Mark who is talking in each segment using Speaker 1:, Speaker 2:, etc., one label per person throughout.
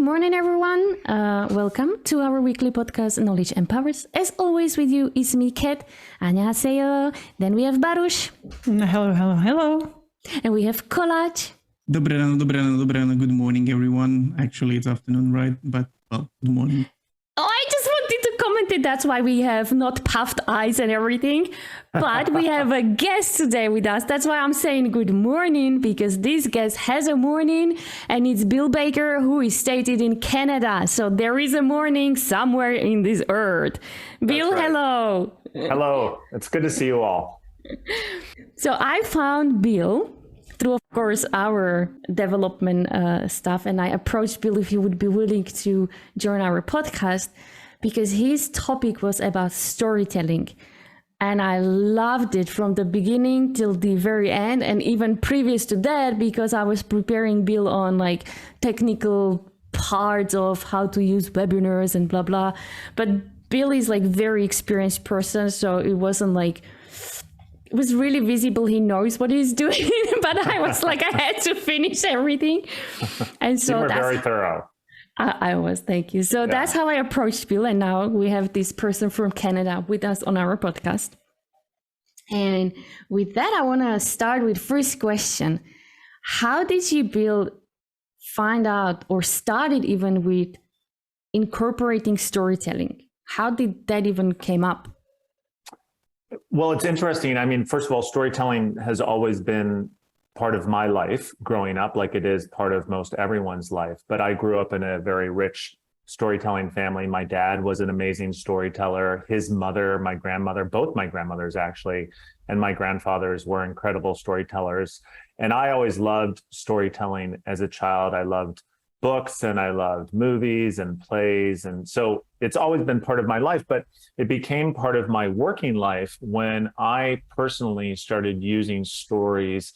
Speaker 1: morning, everyone. Welcome to our weekly podcast, Knowledge Empowers. As always, with you is me, Kat. 안녕하세요. Then we have Baruch.
Speaker 2: Hello.
Speaker 1: And we have Kolaj.
Speaker 2: Dobre rano. Good morning, everyone. Actually, it's afternoon, right? But, well, good morning.
Speaker 1: Oh, I just wanted to comment it. That's why we have not puffed eyes and everything. But we have a guest today with us. That's why I'm saying good morning, because this guest has a morning, and it's Bill Baker, who is stated in Canada. So there is a morning somewhere in this earth. Bill,
Speaker 3: right.
Speaker 1: Hello.
Speaker 3: Hello. It's good to see you all.
Speaker 1: So I found Bill through, of course, our development stuff. And I approached Bill if he would be willing to join our podcast, because his topic was about storytelling. And I loved it from the beginning till the very end. And even previous to that, because I was preparing Bill on like technical parts of how to use webinars and blah, blah. But Bill is like very experienced person. So it wasn't like, it was really visible he knows what he's doing, but I was like, I had to finish everything. And so
Speaker 3: you were
Speaker 1: that's
Speaker 3: very thorough.
Speaker 1: I was, thank you. So that's how I approached Bill. And now we have this person from Canada with us on our podcast. And with that, I want to start with first question. How did you, Bill, find out or started even with incorporating storytelling? How did that even came up?
Speaker 3: Well, it's interesting. I mean, first of all, storytelling has always been part of my life growing up, like it is part of most everyone's life. But I grew up in a very rich storytelling family. My dad was an amazing storyteller. His mother, my grandmother, both my grandmothers actually, and my grandfathers were incredible storytellers. And I always loved storytelling as a child. I loved books and I loved movies and plays. And so it's always been part of my life, but it became part of my working life when I personally started using stories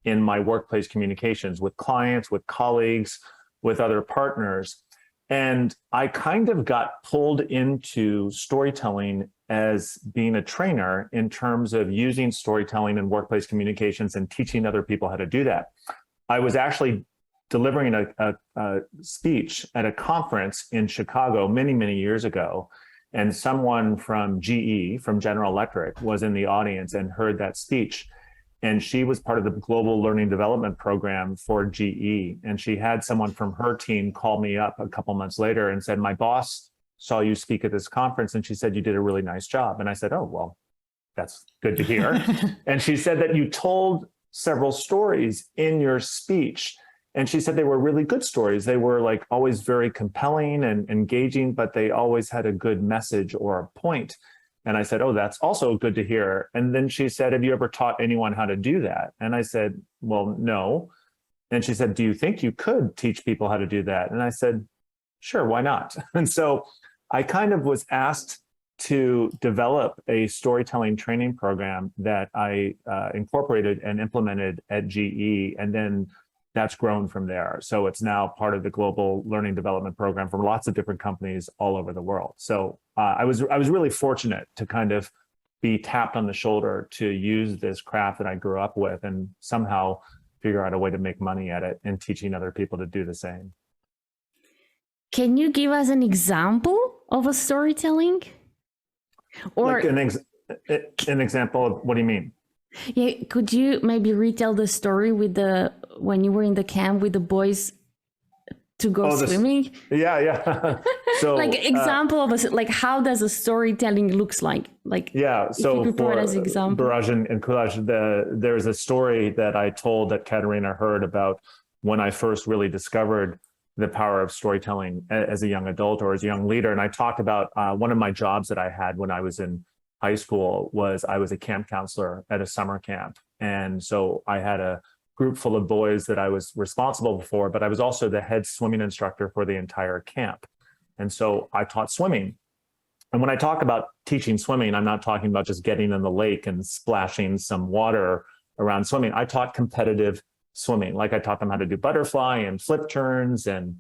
Speaker 3: in my workplace communications with clients, with colleagues, with other partners. And I kind of got pulled into storytelling as being a trainer in terms of using storytelling in workplace communications and teaching other people how to do that. I was actually delivering a speech at a conference in Chicago many years ago. And someone from GE, from General Electric, was in the audience and heard that speech. And she was part of the global learning development program for GE. And she had someone from her team call me up a couple months later and said, my boss saw you speak at this conference. And she said, you did a really nice job. And I said, oh, well, that's good to hear. And she said that you told several stories in your speech. And she said they were really good stories. They were like always very compelling and engaging, but they always had a good message or a point. And I said, oh, that's also good to hear. And then she said, have you ever taught anyone how to do that? And I said, well, no. And she said, do you think you could teach people how to do that? And I said, sure, why not? And so I kind of was asked to develop a storytelling training program that I incorporated and implemented at GE. And then that's grown from there. So it's now part of the global learning development program for lots of different companies all over the world. So I was really fortunate to kind of be tapped on the shoulder to use this craft that I grew up with and somehow figure out a way to make money at it and teaching other people to do the same.
Speaker 1: Can you give us an example of a storytelling? Or
Speaker 3: like an example of what do you mean?
Speaker 1: Yeah, could you maybe retell the story with when you were in the camp with the boys to go swimming?
Speaker 3: Yeah. So
Speaker 1: like example of like how does a storytelling looks like? Like
Speaker 3: yeah. So for
Speaker 1: as example.
Speaker 3: Barrage and Kulaj, there's a story that I told that Katerina heard about when I first really discovered the power of storytelling as a young adult or as a young leader. And I talked about one of my jobs that I had when I was in high school was I was a camp counselor at a summer camp. And so I had a group full of boys that I was responsible for, but I was also the head swimming instructor for the entire camp. And so I taught swimming. And when I talk about teaching swimming, I'm not talking about just getting in the lake and splashing some water around swimming. I taught competitive swimming. Like I taught them how to do butterfly and flip turns and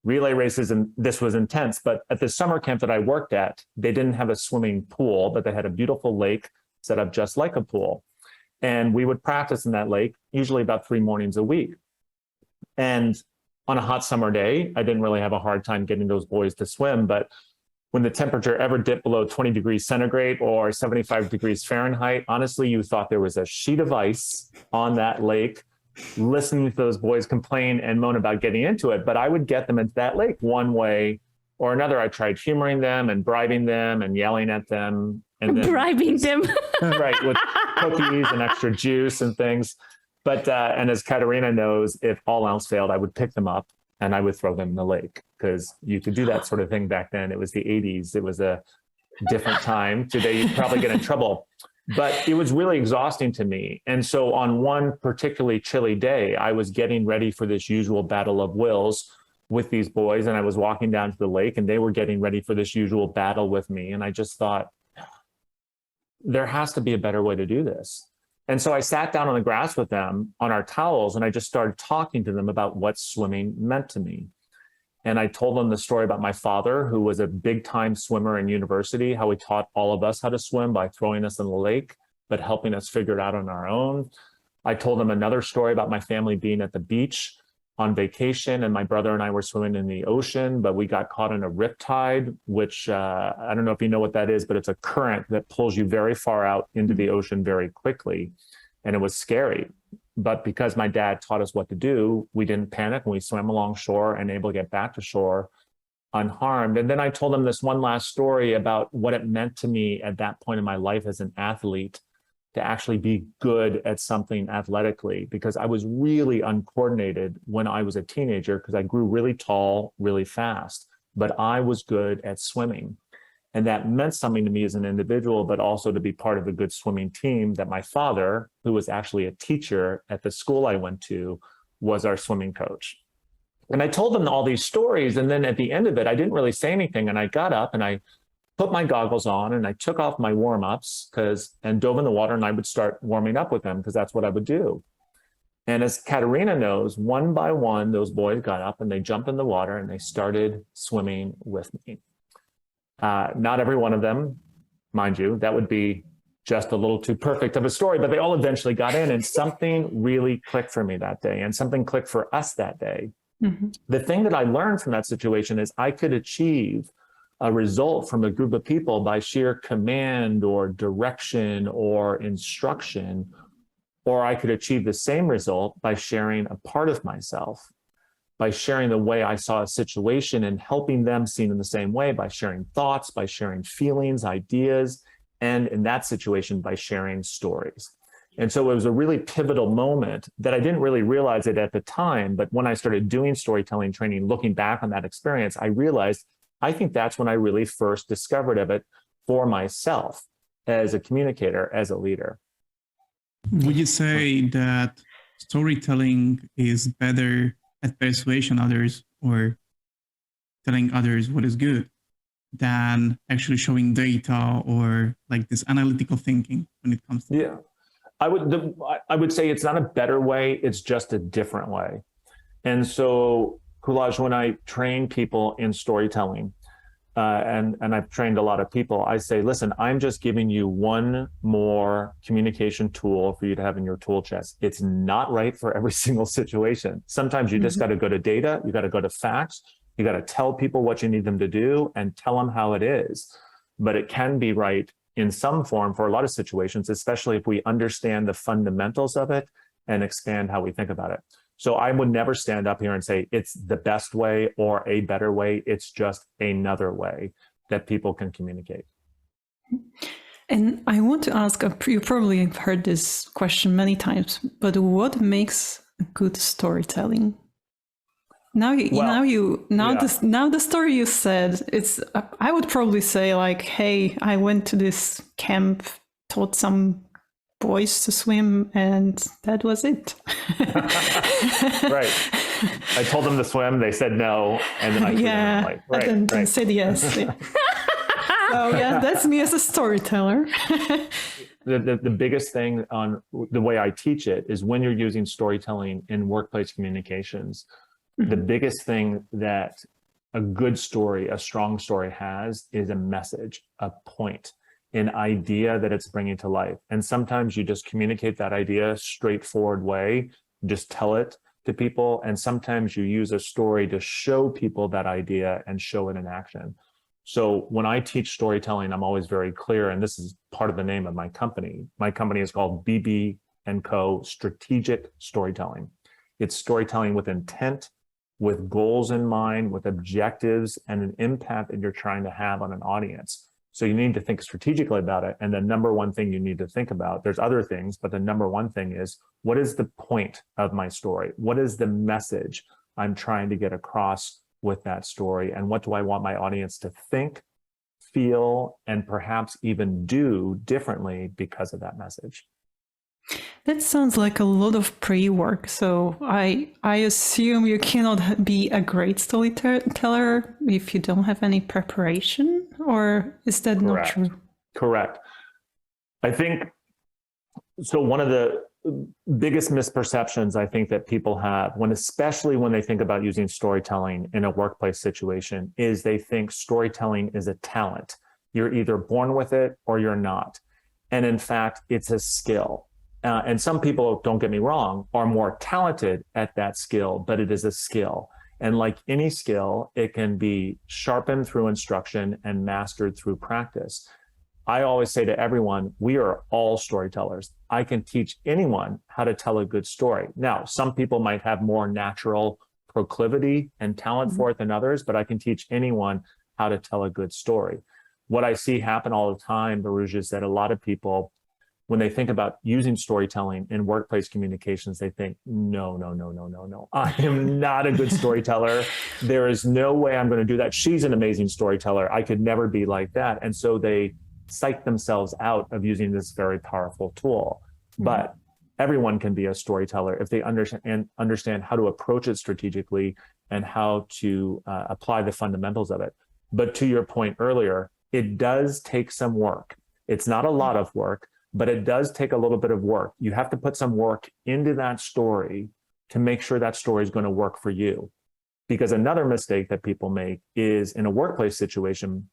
Speaker 3: relay races, and this was intense. But at the summer camp that I worked at, they didn't have a swimming pool, but they had a beautiful lake set up just like a pool. And we would practice in that lake, usually about 3 mornings a week. And on a hot summer day, I didn't really have a hard time getting those boys to swim. But when the temperature ever dipped below 20 degrees centigrade or 75 degrees Fahrenheit, honestly, you thought there was a sheet of ice on that lake, listening to those boys complain and moan about getting into it. But I would get them into that lake one way or another. I tried humoring them and bribing them and yelling at them. And then,
Speaker 1: bribing them.
Speaker 3: right, with cookies and extra juice and things. But, and as Katerina knows, if all else failed, I would pick them up and I would throw them in the lake, because you could do that sort of thing back then. It was the 80s. It was a different time. Today, you'd probably get in trouble. But it was really exhausting to me. And so on one particularly chilly day, I was getting ready for this usual battle of wills with these boys. And I was walking down to the lake and they were getting ready for this usual battle with me. And I just thought, there has to be a better way to do this. And so I sat down on the grass with them on our towels, and I just started talking to them about what swimming meant to me. And I told them the story about my father, who was a big time swimmer in university, how he taught all of us how to swim by throwing us in the lake, but helping us figure it out on our own. I told them another story about my family being at the beach on vacation, and my brother and I were swimming in the ocean, but we got caught in a riptide, which I don't know if you know what that is, but it's a current that pulls you very far out into the ocean very quickly. And it was scary. But because my dad taught us what to do, we didn't panic and we swam along shore and able to get back to shore unharmed. And then I told them this one last story about what it meant to me at that point in my life as an athlete to actually be good at something athletically, because I was really uncoordinated when I was a teenager, because I grew really tall, really fast, but I was good at swimming. And that meant something to me as an individual, but also to be part of a good swimming team that my father, who was actually a teacher at the school I went to, was our swimming coach. And I told them all these stories. And then at the end of it, I didn't really say anything. And I got up and I put my goggles on and I took off my warm-ups and dove in the water, and I would start warming up with them, because that's what I would do. And as Katerina knows, one by one, those boys got up and they jumped in the water and they started swimming with me. Not every one of them, mind you, that would be just a little too perfect of a story, but they all eventually got in, and something really clicked for me that day, and something clicked for us that day. Mm-hmm. The thing that I learned from that situation is I could achieve a result from a group of people by sheer command or direction or instruction, or I could achieve the same result by sharing a part of myself, by sharing the way I saw a situation and helping them see it in the same way, by sharing thoughts, by sharing feelings, ideas, and in that situation, by sharing stories. And so it was a really pivotal moment that I didn't really realize it at the time, but when I started doing storytelling training, looking back on that experience, I realized I think that's when I really first discovered of it for myself as a communicator, as a leader.
Speaker 2: Would you say that storytelling is better at persuasion others or telling others what is good than actually showing data or like this analytical thinking when it comes to
Speaker 3: Yeah, I would say it's not a better way, it's just a different way. And so, Kulaj, when I train people in storytelling, and I've trained a lot of people, I say, listen, I'm just giving you one more communication tool for you to have in your tool chest. It's not right for every single situation. Sometimes you just got to go to data, you got to go to facts, you got to tell people what you need them to do and tell them how it is. But it can be right in some form for a lot of situations, especially if we understand the fundamentals of it and expand how we think about it. So I would never stand up here and say it's the best way or a better way. It's just another way that people can communicate.
Speaker 4: And I want to ask, you probably have heard this question many times, but what makes good storytelling? The story you said, it's, I would probably say like, hey, I went to this camp, taught some boys to swim, and that was it.
Speaker 3: Right. I told them to swim, they said no, and then I threw them in, like,
Speaker 4: and then said yes. Yeah. So yeah, that's me as a storyteller.
Speaker 3: The biggest thing on the way I teach it is when you're using storytelling in workplace communications, the biggest thing that a good story, a strong story has is a message, a point, an idea that it's bringing to life. And sometimes you just communicate that idea straightforward way, just tell it to people, and sometimes you use a story to show people that idea and show it in action. So when I teach storytelling, I'm always very clear, and this is part of the name of my company. My company is called BB&Co Strategic Storytelling. It's storytelling with intent, with goals in mind, with objectives, and an impact that you're trying to have on an audience. So you need to think strategically about it. And the number one thing you need to think about, there's other things, but the number one thing is, what is the point of my story? What is the message I'm trying to get across with that story? And what do I want my audience to think, feel, and perhaps even do differently because of that message?
Speaker 4: That sounds like a lot of pre-work. So I assume you cannot be a great storyteller if you don't have any preparation, or is that not true?
Speaker 3: Correct. I think so. One of the biggest misperceptions I think that people have, especially when they think about using storytelling in a workplace situation, is they think storytelling is a talent. You're either born with it or you're not. And in fact, it's a skill. And some people, don't get me wrong, are more talented at that skill, but it is a skill. And like any skill, it can be sharpened through instruction and mastered through practice. I always say to everyone, we are all storytellers. I can teach anyone how to tell a good story. Now, some people might have more natural proclivity and talent for it than others, but I can teach anyone how to tell a good story. What I see happen all the time, Baruj, is that a lot of people, when they think about using storytelling in workplace communications, they think, no. I am not a good storyteller. There is no way I'm going to do that. She's an amazing storyteller. I could never be like that. And so they psych themselves out of using this very powerful tool. But everyone can be a storyteller if they understand how to approach it strategically and how to apply the fundamentals of it. But to your point earlier, it does take some work. It's not a lot of work, but it does take a little bit of work. You have to put some work into that story to make sure that story is going to work for you. Because another mistake that people make is, in a workplace situation,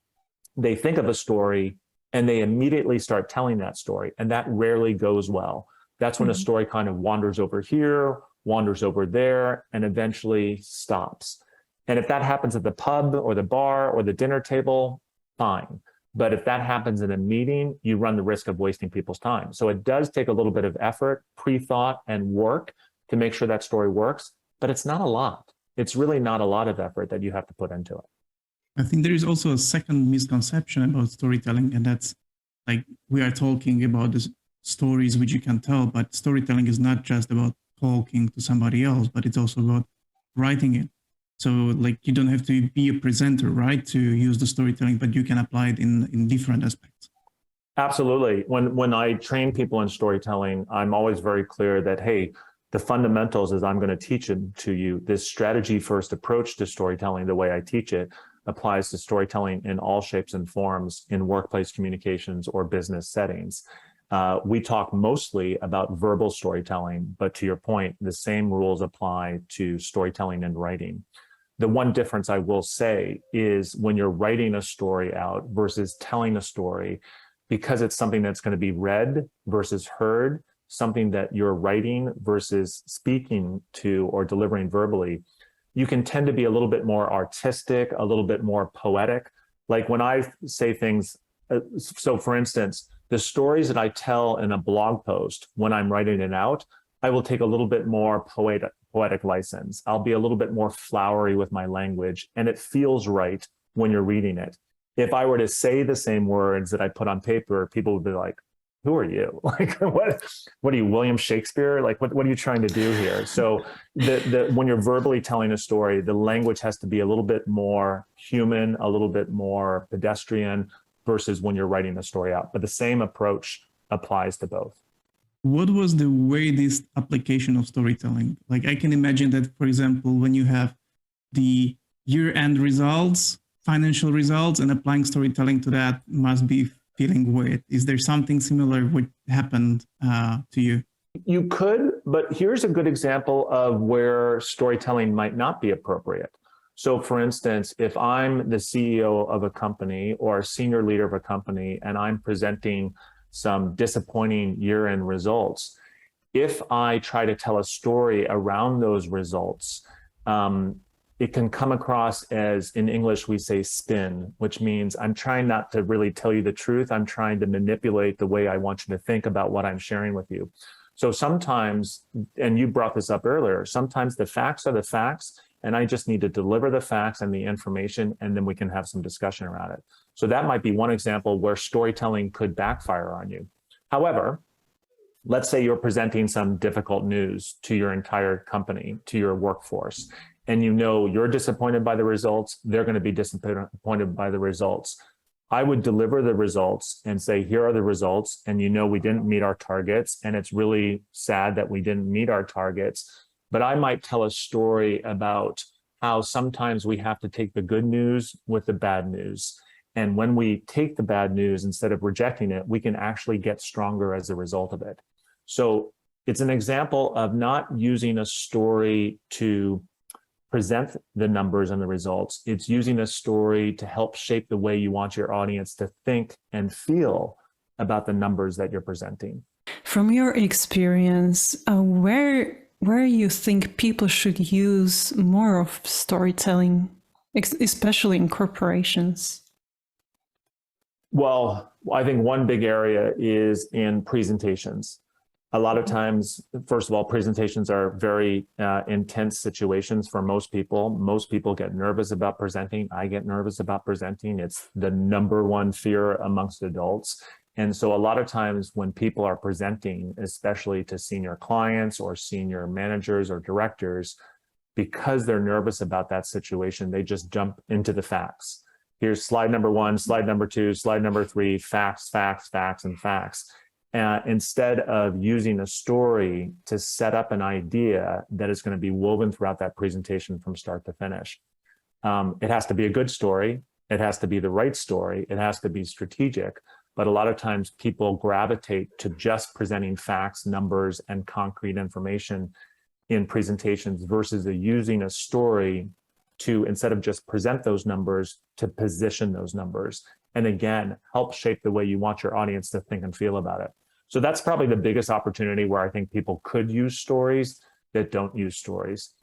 Speaker 3: they think of a story and they immediately start telling that story. And that rarely goes well. That's when a story kind of wanders over here, wanders over there, and eventually stops. And if that happens at the pub or the bar or the dinner table, fine. But if that happens in a meeting, you run the risk of wasting people's time. So it does take a little bit of effort, pre-thought, and work to make sure that story works, but it's not a lot. It's really not a lot of effort that you have to put into it.
Speaker 2: I think there is also a second misconception about storytelling, and that's like, we are talking about the stories which you can tell, but storytelling is not just about talking to somebody else, but it's also about writing it. So like, you don't have to be a presenter, right, to use the storytelling, but you can apply it in different aspects.
Speaker 3: Absolutely. When I train people in storytelling, I'm always very clear that, hey, the fundamentals, as I'm going to teach it to you, this strategy first approach to storytelling, the way I teach it, applies to storytelling in all shapes and forms in workplace communications or business settings. We talk mostly about verbal storytelling, but to your point, the same rules apply to storytelling and writing. The one difference I will say is, when you're writing a story out versus telling a story, because it's something that's going to be read versus heard, something that you're writing versus speaking to or delivering verbally, you can tend to be a little bit more artistic, a little bit more poetic. Like when I say things, so for instance, the stories that I tell in a blog post, when I'm writing it out, I will take a little bit more poetic license. I'll be a little bit more flowery with my language, and it feels right when you're reading it. If I were to say the same words that I put on paper, people would be like, who are you? Like, what are you, William Shakespeare? Like, what are you trying to do here? So when you're verbally telling a story, the language has to be a little bit more human, a little bit more pedestrian, versus when you're writing the story out. But the same approach applies to both.
Speaker 2: What was the weirdest application of storytelling? Like, I can imagine that, for example, when you have the year-end results, financial results, and applying storytelling to that must be feeling weird. Is there something similar what happened to you?
Speaker 3: You could, but here's a good example of where storytelling might not be appropriate. So for instance, if I'm the CEO of a company or a senior leader of a company, and I'm presenting some disappointing year-end results, if I try to tell a story around those results, it can come across as, in English, we say spin, which means I'm trying not to really tell you the truth. I'm trying to manipulate the way I want you to think about what I'm sharing with you. So sometimes, and you brought this up earlier, sometimes the facts are the facts, and I just need to deliver the facts and the information, and then we can have some discussion around it. So that might be one example where storytelling could backfire on you. However, let's say you're presenting some difficult news to your entire company, to your workforce, and you know you're disappointed by the results, they're going to be disappointed by the results. I would deliver the results and say, here are the results, and you know we didn't meet our targets, and it's really sad that we didn't meet our targets. But I might tell a story about how sometimes we have to take the good news with the bad news. And when we take the bad news, instead of rejecting it, we can actually get stronger as a result of it. So it's an example of not using a story to present the numbers and the results. It's using a story to help shape the way you want your audience to think and feel about the numbers that you're presenting.
Speaker 4: From your experience, where you think people should use more of storytelling, especially in corporations?
Speaker 3: Well, I think one big area is in presentations. A lot of times, first of all, presentations are very intense situations for most people. Most people get nervous about presenting. I get nervous about presenting. It's the number one fear amongst adults. And so a lot of times when people are presenting, especially to senior clients or senior managers or directors, because they're nervous about that situation, they just jump into the facts. Here's slide number 1, slide number 2, slide number 3, facts, facts, facts, and facts. Instead of using a story to set up an idea that is going to be woven throughout that presentation from start to finish. It has to be a good story. It has to be the right story. It has to be strategic. But a lot of times people gravitate to just presenting facts, numbers, and concrete information in presentations versus using a story to, instead of just present those numbers, to position those numbers. And again, help shape the way you want your audience to think and feel about it. So that's probably the biggest opportunity where I think people could use stories that don't use stories.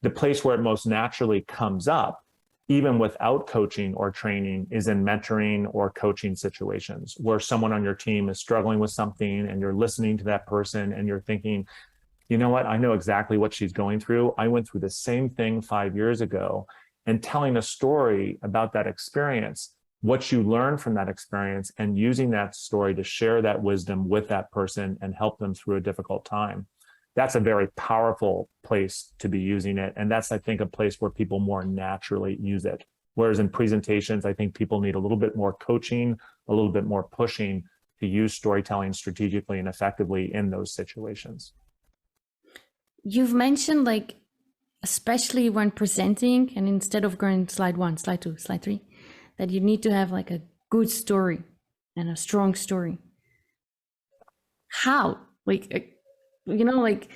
Speaker 3: The place where it most naturally comes up, even without coaching or training, is in mentoring or coaching situations where someone on your team is struggling with something and you're listening to that person and you're thinking, you know what, I know exactly what she's going through. I went through the same thing 5 years ago, and telling a story about that experience, what you learn from that experience, and using that story to share that wisdom with that person and help them through a difficult time. That's a very powerful place to be using it. And that's, I think, a place where people more naturally use it. Whereas in presentations, I think people need a little bit more coaching, a little bit more pushing to use storytelling strategically and effectively in those situations.
Speaker 1: You've mentioned, like, especially when presenting, and instead of going slide 1, slide 2, slide 3, that you need to have like a good story and a strong story. How? Like, you know, like,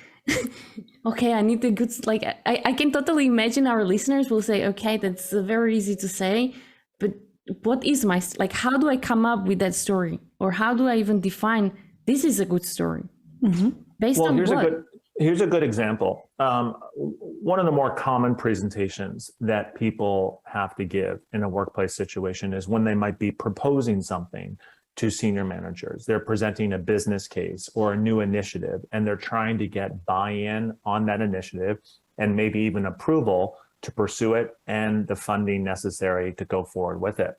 Speaker 1: okay, I need the good, like, I can totally imagine our listeners will say, okay, that's very easy to say, but what is my, like, how do I come up with that story? Or how do I even define this is a good story? Mm-hmm. Based on what?
Speaker 3: Here's a good example. One of the more common presentations that people have to give in a workplace situation is when they might be proposing something to senior managers. They're presenting a business case or a new initiative, and they're trying to get buy-in on that initiative and maybe even approval to pursue it and the funding necessary to go forward with it.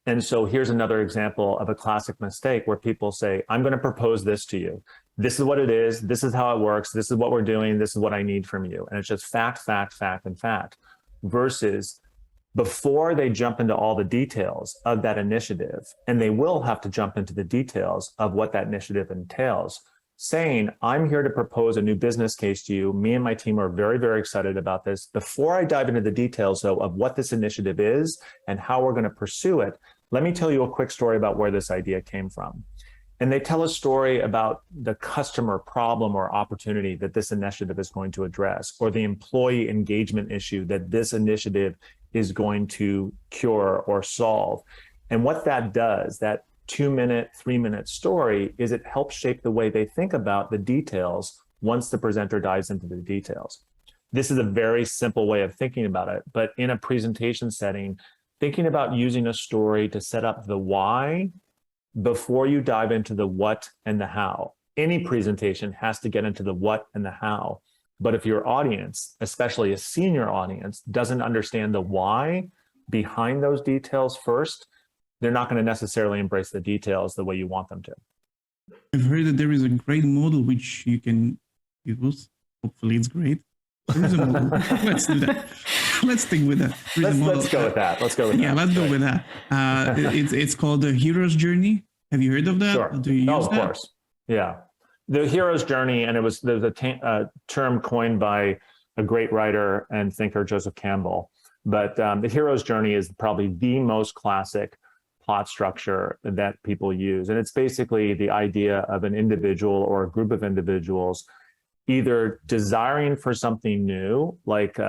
Speaker 3: And so here's another example of a classic mistake where people say, I'm going to propose this to you. This is what it is. This is how it works. This is what we're doing. This is what I need from you. And it's just fact, fact, fact, and fact. Versus before they jump into all the details of that initiative, and they will have to jump into the details of what that initiative entails, saying, I'm here to propose a new business case to you. Me and my team are very, very excited about this. Before I dive into the details, though, of what this initiative is and how we're going to pursue it, let me tell you a quick story about where this idea came from. And they tell a story about the customer problem or opportunity that this initiative is going to address, or the employee engagement issue that this initiative is going to cure or solve. And what that does, that 2-minute, 3-minute story is it helps shape the way they think about the details once the presenter dives into the details. This is a very simple way of thinking about it, but in a presentation setting, thinking about using a story to set up the why before you dive into the what and the how. Any presentation has to get into the what and the how. But if your audience, especially a senior audience, doesn't understand the why behind those details first, they're not going to necessarily embrace the details the way you want them to.
Speaker 2: I've heard that there is a great model which you can use. Hopefully it's great. There is a model. Let's do that. Let's stick with that.
Speaker 3: Let's go with that. Let's go with that.
Speaker 2: Yeah, let's go with that. It's called the hero's journey. Have you heard of that?
Speaker 3: Sure.
Speaker 2: Do you use
Speaker 3: of
Speaker 2: that?
Speaker 3: course. Yeah. The hero's journey, and there's a term coined by a great writer and thinker, Joseph Campbell. But the hero's journey is probably the most classic plot structure that people use. And it's basically the idea of an individual or a group of individuals either desiring for something new, like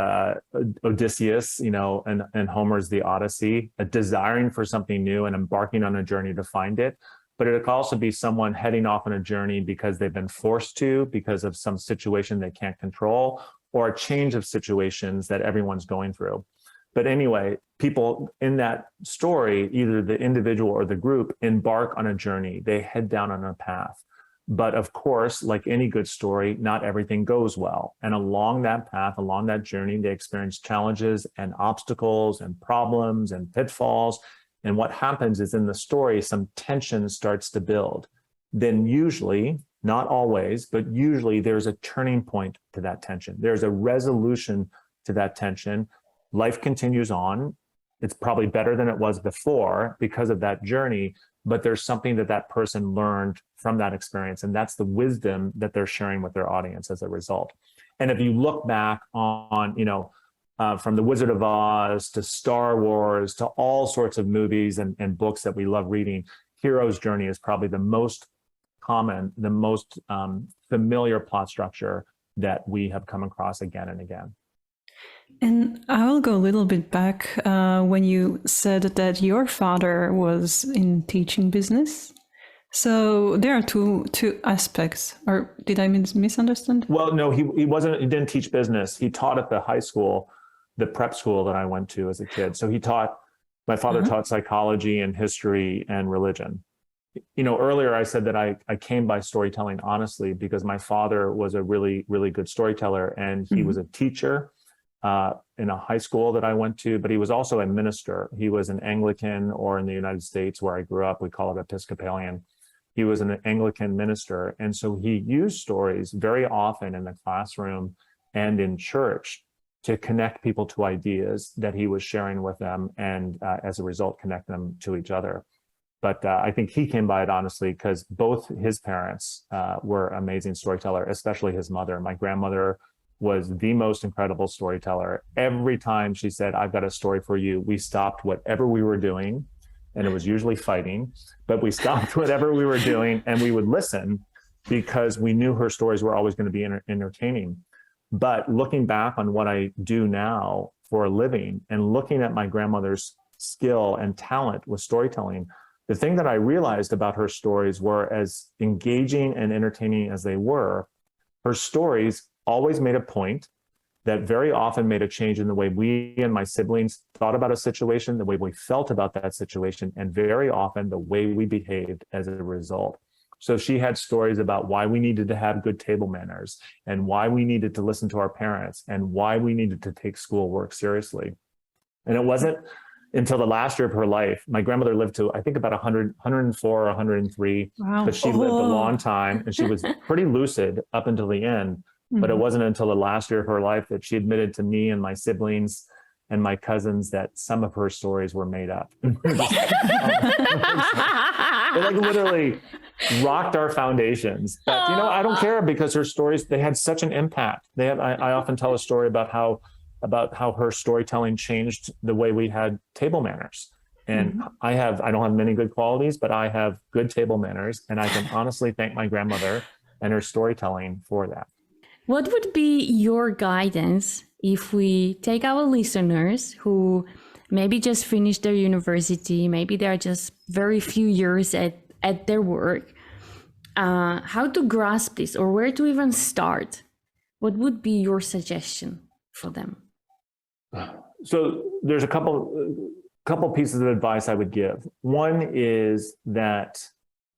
Speaker 3: Odysseus, and Homer's The Odyssey, desiring for something new and embarking on a journey to find it. But it could also be someone heading off on a journey because they've been forced to, because of some situation they can't control, or a change of situations that everyone's going through. But anyway, people in that story, either the individual or the group, embark on a journey. They head down on a path. But of course, like any good story, not everything goes well. And along that path, along that journey, they experience challenges and obstacles and problems and pitfalls. And what happens is in the story, some tension starts to build. Then usually, not always, but usually there's a turning point to that tension. There's a resolution to that tension. Life continues on. It's probably better than it was before because of that journey, but there's something that person learned from that experience. And that's the wisdom that they're sharing with their audience as a result. And if you look back on, from The Wizard of Oz to Star Wars to all sorts of movies and books that we love reading, hero's journey is probably the most common, the most familiar plot structure that we have come across again and again.
Speaker 4: And I will go a little bit back when you said that your father was in teaching business. So there are two aspects. Or did I misunderstand?
Speaker 3: Well, no, he wasn't. He didn't teach business. He taught at the high school, the prep school that I went to as a kid. So he taught. My father taught psychology and history and religion. Earlier I said that I came by storytelling honestly because my father was a really, really good storyteller, and he was a teacher in a high school that I went to, but he was also a minister. He was an Anglican, or in the United States where I grew up, we call it Episcopalian. He was an Anglican minister. And so he used stories very often in the classroom and in church to connect people to ideas that he was sharing with them, and as a result, connect them to each other. But I think he came by it honestly because both his parents were amazing storyteller, especially his mother. My grandmother was the most incredible storyteller. Every time she said, "I've got a story for you," we stopped whatever we were doing, and it was usually fighting, but we stopped whatever we were doing and we would listen because we knew her stories were always going to be entertaining. But looking back on what I do now for a living and looking at my grandmother's skill and talent with storytelling, the thing that I realized about her stories were, as engaging and entertaining as they were, her stories always made a point that very often made a change in the way we and my siblings thought about a situation, the way we felt about that situation, and very often the way we behaved as a result. So she had stories about why we needed to have good table manners and why we needed to listen to our parents and why we needed to take schoolwork seriously. And it wasn't until the last year of her life. My grandmother lived to, I think, about 100, 104 or 103,
Speaker 4: Wow.
Speaker 3: but she lived a long time and she was pretty lucid up until the end. But it wasn't until the last year of her life that she admitted to me and my siblings and my cousins that some of her stories were made up. It like literally rocked our foundations. But I don't care, because her stories, they had such an impact. I often tell a story about how her storytelling changed the way we had table manners. And I don't have many good qualities, but I have good table manners, and I can honestly thank my grandmother and her storytelling for that.
Speaker 1: What would be your guidance if we take our listeners who maybe just finished their university, maybe they're just very few years at their work, how to grasp this or where to even start? What would be your suggestion for them?
Speaker 3: So there's a couple pieces of advice I would give. One is that,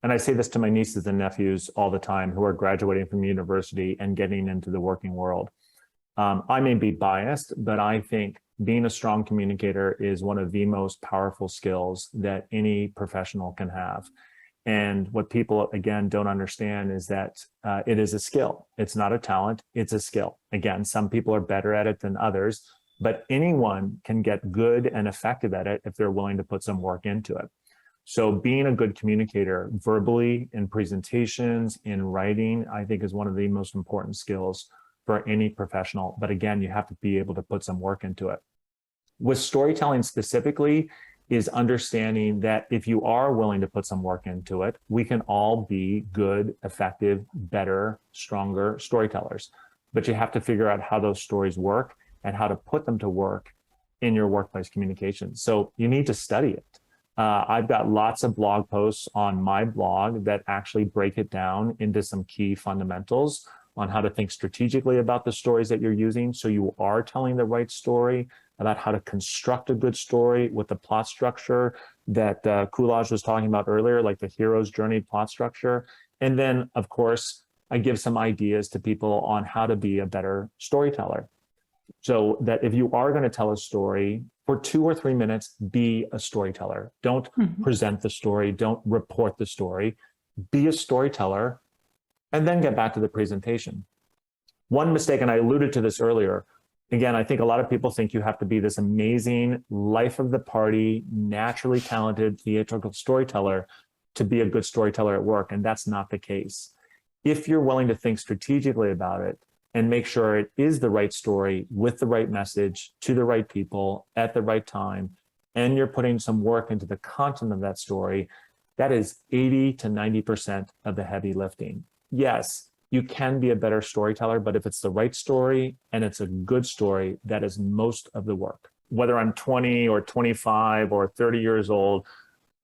Speaker 3: and I say this to my nieces and nephews all the time who are graduating from university and getting into the working world. I may be biased, but I think being a strong communicator is one of the most powerful skills that any professional can have. And what people, again, don't understand is that it is a skill. It's not a talent, it's a skill. Again, some people are better at it than others, but anyone can get good and effective at it if they're willing to put some work into it. So being a good communicator verbally in presentations, in writing, I think is one of the most important skills for any professional. But again, you have to be able to put some work into it. With storytelling specifically is understanding that if you are willing to put some work into it, we can all be good, effective, better, stronger storytellers. But you have to figure out how those stories work and how to put them to work in your workplace communication. So you need to study it. I've got lots of blog posts on my blog that actually break it down into some key fundamentals on how to think strategically about the stories that you're using so you are telling the right story, about how to construct a good story with the plot structure that Coolidge was talking about earlier, like the hero's journey plot structure. And then, of course, I give some ideas to people on how to be a better storyteller. So that if you are going to tell a story for 2 or 3 minutes, be a storyteller. Don't present the story. Don't report the story. Be a storyteller and then get back to the presentation. One mistake, and I alluded to this earlier, again, I think a lot of people think you have to be this amazing life of the party, naturally talented theatrical storyteller to be a good storyteller at work. And that's not the case. If you're willing to think strategically about it and make sure it is the right story with the right message to the right people at the right time, and you're putting some work into the content of that story, that is 80 to 90% of the heavy lifting. Yes, you can be a better storyteller, but if it's the right story and it's a good story, that is most of the work. Whether I'm 20 or 25 or 30 years old,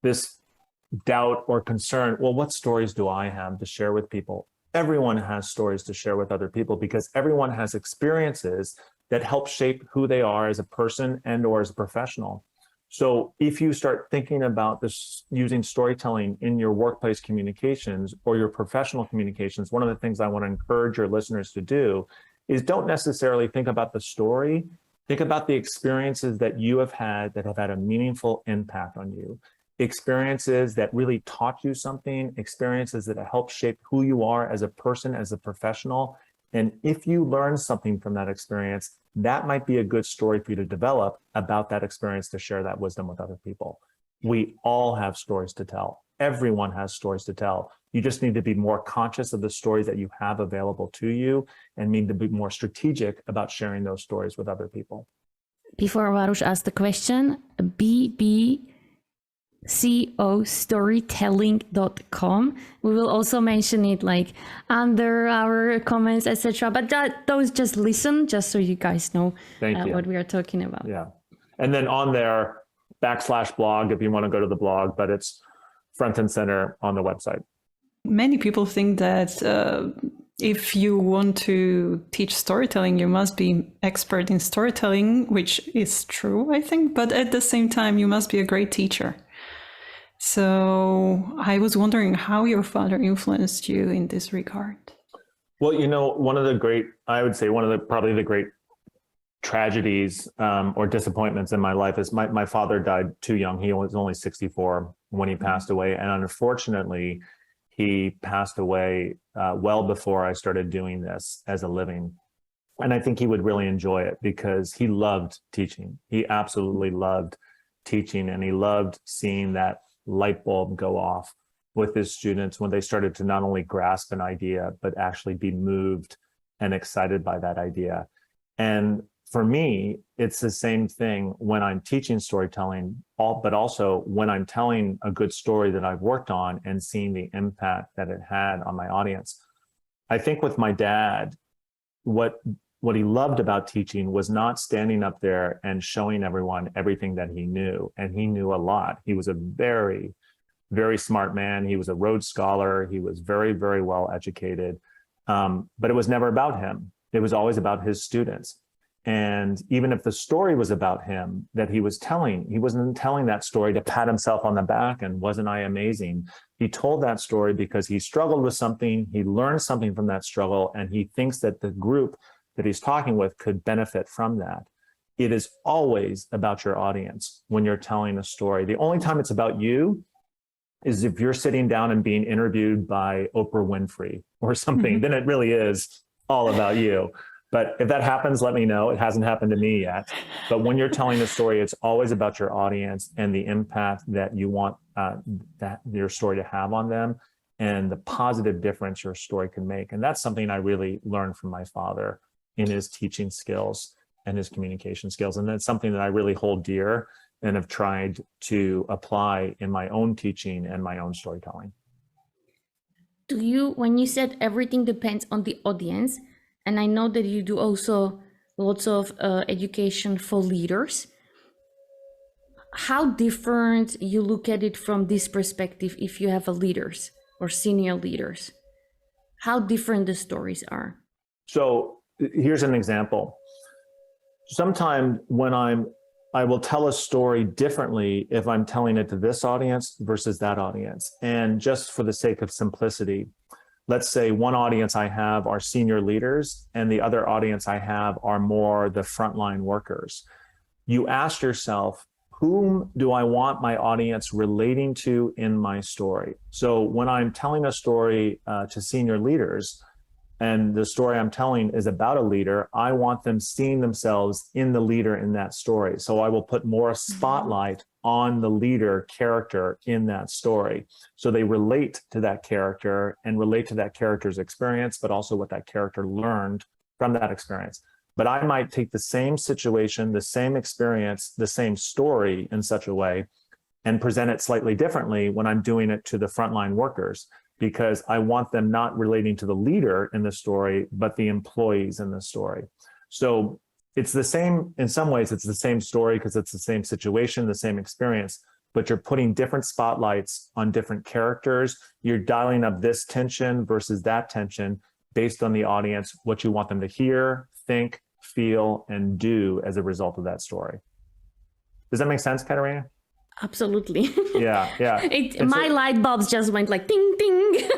Speaker 3: this doubt or concern, well, what stories do I have to share with people? Everyone has stories to share with other people because everyone has experiences that help shape who they are as a person and or as a professional. So if you start thinking about this, using storytelling in your workplace communications or your professional communications, one of the things I want to encourage your listeners to do is don't necessarily think about the story. Think about the experiences that you have had that have had a meaningful impact on you. Experiences that really taught you something, experiences that help shape who you are as a person, as a professional. And if you learn something from that experience, that might be a good story for you to develop about that experience to share that wisdom with other people. We all have stories to tell. Everyone has stories to tell. You just need to be more conscious of the stories that you have available to you and need to be more strategic about sharing those stories with other people.
Speaker 1: Before Varush asked the question, bbcostorytelling.com. We will also mention it like under our comments, etc. But those just listen, just so you guys know what we are talking about.
Speaker 3: Yeah. And then on there, /blog, if you want to go to the blog, but it's front and center on the website.
Speaker 4: Many people think that if you want to teach storytelling, you must be expert in storytelling, which is true, I think. But at the same time, you must be a great teacher. So I was wondering how your father influenced you in this regard.
Speaker 3: Well, one of the great tragedies or disappointments in my life is my father died too young. He was only 64 when he passed away. And unfortunately, he passed away well before I started doing this as a living. And I think he would really enjoy it because he loved teaching. He absolutely loved teaching, and he loved seeing that light bulb go off with his students when they started to not only grasp an idea, but actually be moved and excited by that idea. And for me, it's the same thing when I'm teaching storytelling, but also when I'm telling a good story that I've worked on and seeing the impact that it had on my audience. I think with my dad, what what he loved about teaching was not standing up there and showing everyone everything that he knew. And he knew a lot. He was a very, very smart man. He was a Rhodes Scholar. He was very, very well educated. But it was never about him. It was always about his students. And even if the story was about him that he was telling, he wasn't telling that story to pat himself on the back and wasn't I amazing? He told that story because he struggled with something, he learned something from that struggle, and he thinks that the group that he's talking with could benefit from that. It is always about your audience when you're telling a story. The only time it's about you is if you're sitting down and being interviewed by Oprah Winfrey or something, then it really is all about you. But if that happens, let me know. It hasn't happened to me yet. But when you're telling a story, it's always about your audience and the impact that you want that your story to have on them and the positive difference your story can make. And that's something I really learned from my father in his teaching skills and his communication skills. And that's something that I really hold dear and have tried to apply in my own teaching and my own storytelling.
Speaker 1: Do you, when you said everything depends on the audience, and I know that you do also lots of education for leaders, how different you look at it from this perspective if you have a leaders or senior leaders? How different the stories are?
Speaker 3: So here's an example. Sometimes when I will tell a story differently if I'm telling it to this audience versus that audience. And just for the sake of simplicity, let's say one audience I have are senior leaders and the other audience I have are more the frontline workers. You ask yourself, whom do I want my audience relating to in my story? So when I'm telling a story to senior leaders, and the story I'm telling is about a leader, I want them seeing themselves in the leader in that story. So I will put more spotlight on the leader character in that story. So they relate to that character and relate to that character's experience, but also what that character learned from that experience. But I might take the same situation, the same experience, the same story in such a way and present it slightly differently when I'm doing it to the frontline workers, because I want them not relating to the leader in the story, but the employees in the story. So it's the same, in some ways, it's the same story because it's the same situation, the same experience, but you're putting different spotlights on different characters. You're dialing up this tension versus that tension based on the audience, what you want them to hear, think, feel, and do as a result of that story. Does that make sense, Katerina?
Speaker 1: Absolutely.
Speaker 3: Yeah.
Speaker 1: My light bulbs just went like ding, ding.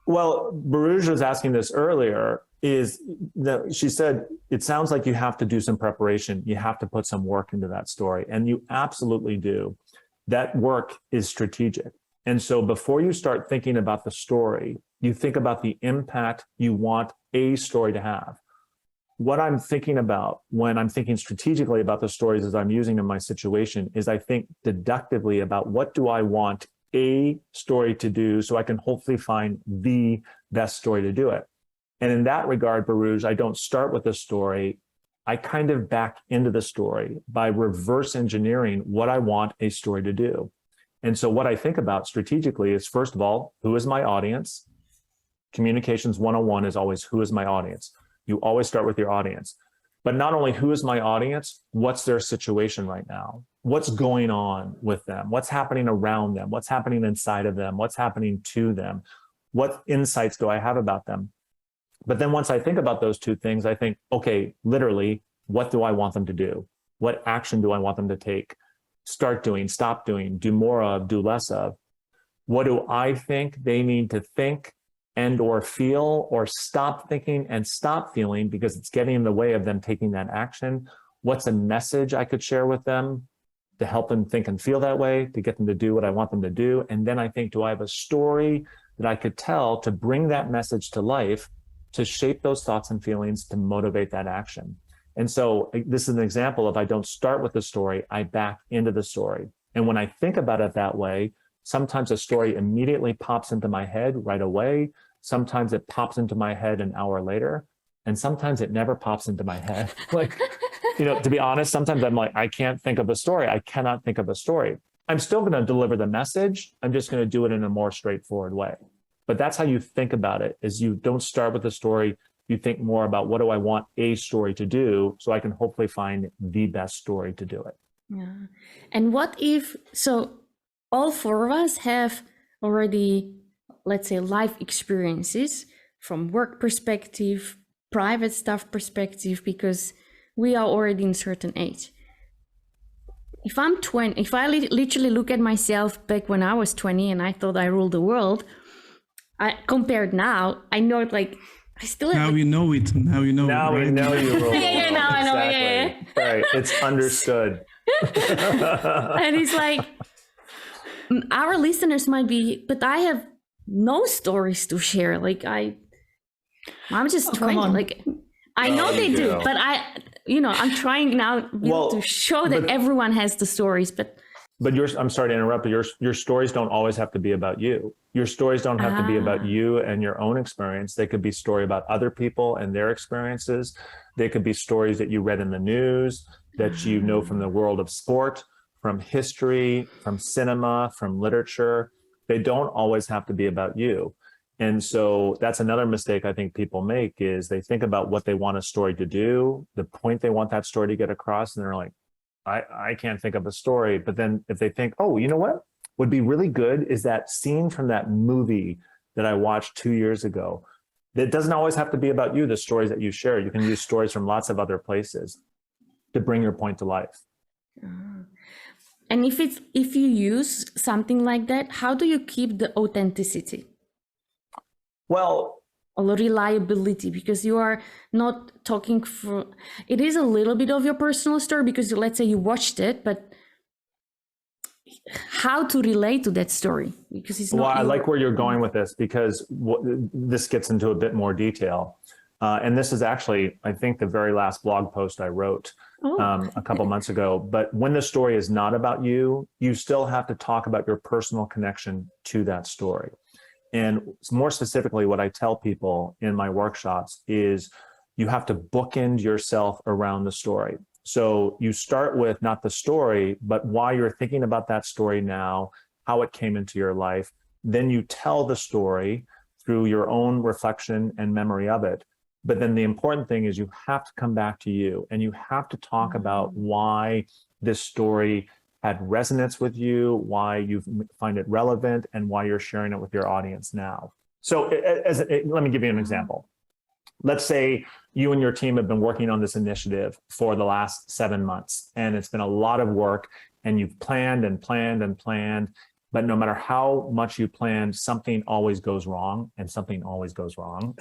Speaker 3: Well, Baruch was asking this earlier, she said, it sounds like you have to do some preparation. You have to put some work into that story. And you absolutely do. That work is strategic. And so before you start thinking about the story, you think about the impact you want a story to have. What I'm thinking about when I'm thinking strategically about the stories as I'm using in my situation is I think deductively about what do I want a story to do so I can hopefully find the best story to do it. And in that regard, Baruch, I don't start with the story. I kind of back into the story by reverse engineering what I want a story to do. And so what I think about strategically is, first of all, who is my audience? Communications 101 is always, who is my audience? You always start with your audience. But not only who is my audience, what's their situation right now? What's going on with them? What's happening around them? What's happening inside of them? What's happening to them? What insights do I have about them? But then once I think about those two things, I think, okay, literally, what do I want them to do? What action do I want them to take? Start doing, stop doing, do more of, do less of. What do I think they need to think and or feel, or stop thinking and stop feeling because it's getting in the way of them taking that action? What's a message I could share with them to help them think and feel that way, to get them to do what I want them to do? And then I think, do I have a story that I could tell to bring that message to life, to shape those thoughts and feelings, to motivate that action? And so this is an example of, I don't start with the story, I back into the story. And when I think about it that way, sometimes a story immediately pops into my head right away. Sometimes it pops into my head an hour later. And sometimes it never pops into my head. Like, to be honest, sometimes I'm like, I can't think of a story. I cannot think of a story. I'm still going to deliver the message. I'm just going to do it in a more straightforward way. But that's how you think about it, is you don't start with the story, You think more about what do I want a story to do so I can hopefully find the best story to do it.
Speaker 1: Yeah. And what if, so all four of us have already, let's say, life experiences from work perspective, private stuff perspective, because we are already in a certain age. If I'm 20, if I literally look at myself back when I was 20 and I thought I ruled the world, I compared now, I know it like, I still have.
Speaker 2: Now
Speaker 1: like,
Speaker 2: you know it. Now you know
Speaker 3: Now
Speaker 2: it, right?
Speaker 3: we know you rule the
Speaker 1: Yeah,
Speaker 3: world.
Speaker 1: now I know,
Speaker 3: Exactly. Right. It's understood.
Speaker 1: And it's like, our listeners might be, but I have no stories to share. Like I'm just 20.
Speaker 4: on.
Speaker 1: Like I know
Speaker 3: you
Speaker 1: they do,
Speaker 3: do.
Speaker 1: but I'm trying now
Speaker 3: Well,
Speaker 1: to show that
Speaker 3: but-
Speaker 1: everyone has the stories, but
Speaker 3: I'm sorry to interrupt, but your stories don't always have to be about you. Your stories don't have to be about you and your own experience. They could be story about other people and their experiences. They could be stories that you read in the news, that you know from the world of sport, from history, from cinema, from literature. They don't always have to be about you. And so that's another mistake I think people make is they think about what they want a story to do, the point they want that story to get across, and they're like, I can't think of a story. But then if they think, oh, you know what would be really good is that scene from that movie that I watched 2 years ago. It doesn't always have to be about you, the stories that you share. You can use stories from lots of other places to bring your point to life.
Speaker 1: and if you use something like that, how do you keep the authenticity
Speaker 3: Well,
Speaker 1: or reliability? Because you are not talking for, it is a little bit of your personal story because let's say you watched it, but how to relate to that story, because it's not.
Speaker 3: well, I like where you're going with this because this gets into a bit more detail. And this is actually, I think, the very last blog post I wrote a couple months ago. But when the story is not about you, you still have to talk about your personal connection to that story. And more specifically, what I tell people in my workshops is you have to bookend yourself around the story. So you start with not the story, but why you're thinking about that story now, how it came into your life. Then you tell the story through your own reflection and memory of it. But then the important thing is you have to come back to you and you have to talk about why this story had resonance with you, why you find it relevant, and why you're sharing it with your audience now. So let me give you an example. Let's say you and your team have been working on this initiative for the last 7 months, and it's been a lot of work, and you've planned and planned and planned, but no matter how much you planned, something always goes wrong, and something always goes wrong.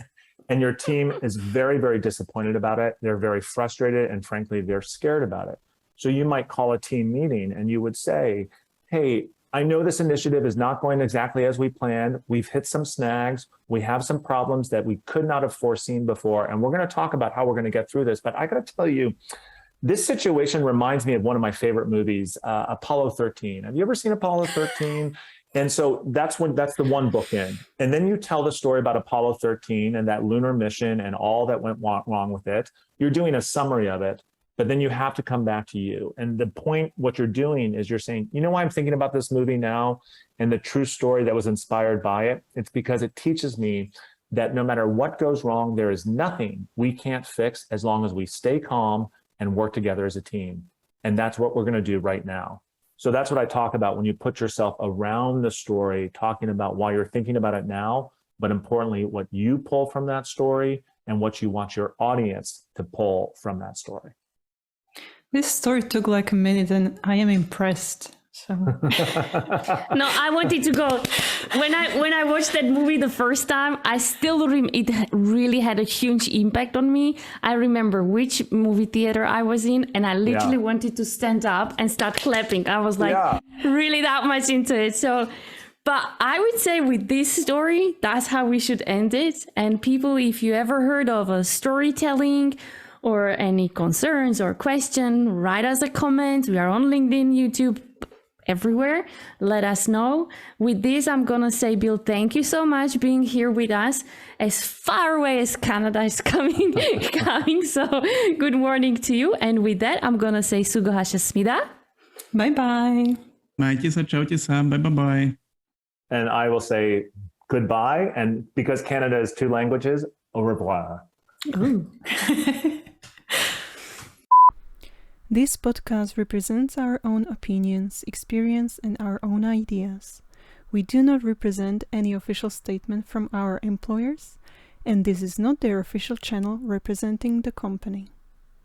Speaker 3: And your team is very, very disappointed about it. They're very frustrated, and frankly, they're scared about it. So you might call a team meeting and you would say, hey, I know this initiative is not going exactly as we planned. We've hit some snags. We have some problems that we could not have foreseen before. And we're going to talk about how we're going to get through this. But I got to tell you, this situation reminds me of one of my favorite movies, Apollo 13. Have you ever seen Apollo 13? And so that's the one bookend. And then you tell the story about Apollo 13 and that lunar mission and all that went wrong with it. You're doing a summary of it. But then you have to come back to you. And the point, what you're doing is you're saying, you know why I'm thinking about this movie now and the true story that was inspired by it? It's because it teaches me that no matter what goes wrong, there is nothing we can't fix as long as we stay calm and work together as a team. And that's what we're going to do right now. So that's what I talk about when you put yourself around the story, talking about why you're thinking about it now, but importantly, what you pull from that story and what you want your audience to pull from that story.
Speaker 4: This story took like a minute and I am impressed. So
Speaker 1: No, I wanted to go. When I watched that movie the first time, I still it really had a huge impact on me. I remember which movie theater I was in, and I literally wanted to stand up and start clapping. I was like really that much into it. So, but I would say with this story, that's how we should end it. And people, if you ever heard of a storytelling or any concerns or question, write us a comment. We are on LinkedIn, YouTube, everywhere. Let us know. With this, I'm gonna say, Bill, thank you so much being here with us as far away as Canada is coming. So good morning to you. And with that, I'm gonna say 수고하셨습니다.
Speaker 4: bye-bye.
Speaker 2: Majte sa, bye-bye.
Speaker 3: And I will say goodbye. And because Canada is 2 languages, au revoir.
Speaker 1: Ooh.
Speaker 4: This podcast represents our own opinions, experience, and our own ideas. We do not represent any official statement from our employers, and this is not their official channel representing the company.